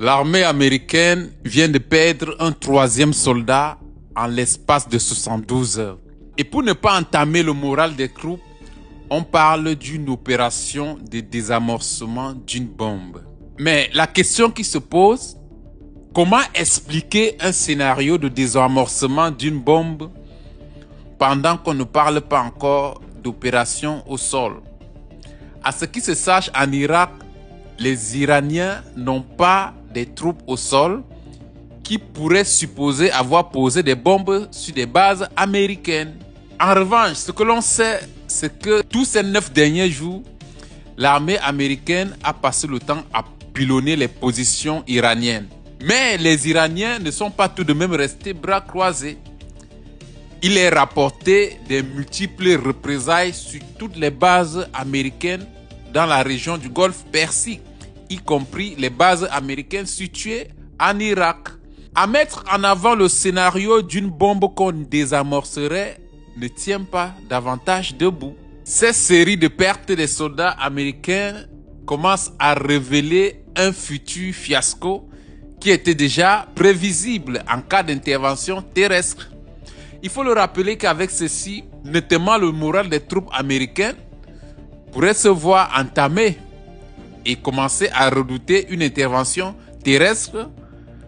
L'armée américaine vient de perdre un troisième soldat en l'espace de 72 heures. Et pour ne pas entamer le moral des troupes, on parle d'une opération de désamorcement d'une bombe. Mais la question qui se pose, comment expliquer un scénario de désamorcement d'une bombe pendant qu'on ne parle pas encore d'opération au sol? À ce qui se sache, en Irak, les Iraniens n'ont pas des troupes au sol qui pourraient supposer avoir posé des bombes sur des bases américaines. En revanche, ce que l'on sait, c'est que tous ces 9 derniers jours, l'armée américaine a passé le temps à pilonner les positions iraniennes. Mais les Iraniens ne sont pas tout de même restés bras croisés. Il est rapporté des multiples représailles sur toutes les bases américaines dans la région du Golfe Persique, y compris les bases américaines situées en Irak. À mettre en avant le scénario d'une bombe qu'on désamorcerait ne tient pas davantage debout. Ces séries de pertes des soldats américains commencent à révéler un futur fiasco qui était déjà prévisible en cas d'intervention terrestre. Il faut le rappeler qu'avec ceci, nettement le moral des troupes américaines pourrait se voir entamé et commencer à redouter une intervention terrestre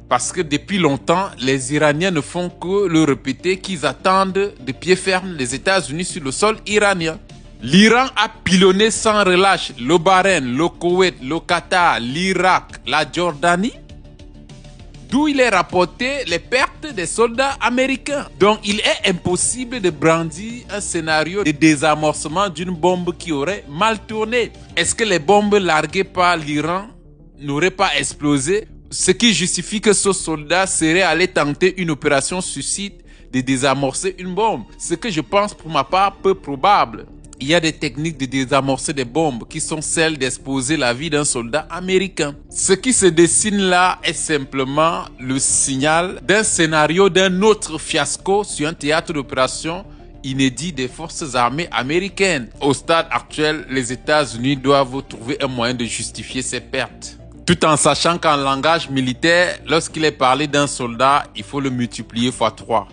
parce que depuis longtemps, les Iraniens ne font que le répéter qu'ils attendent de pied ferme les États-Unis sur le sol iranien. L'Iran a pilonné sans relâche le Bahreïn, le Koweït, le Qatar, l'Irak, la Jordanie, d'où il est rapporté les pertes des soldats américains. Donc il est impossible de brandir un scénario de désamorcement d'une bombe qui aurait mal tourné. Est-ce que les bombes larguées par l'Iran n'auraient pas explosé? Ce qui justifie que ce soldat serait allé tenter une opération suicide de désamorcer une bombe. Ce que je pense pour ma part peu probable. Il y a des techniques de désamorcer des bombes qui sont celles d'exposer la vie d'un soldat américain. Ce qui se dessine là est simplement le signal d'un scénario d'un autre fiasco sur un théâtre d'opération inédit des forces armées américaines. Au stade actuel, les États-Unis doivent trouver un moyen de justifier ces pertes. Tout en sachant qu'en langage militaire, lorsqu'il est parlé d'un soldat, il faut le multiplier fois 3.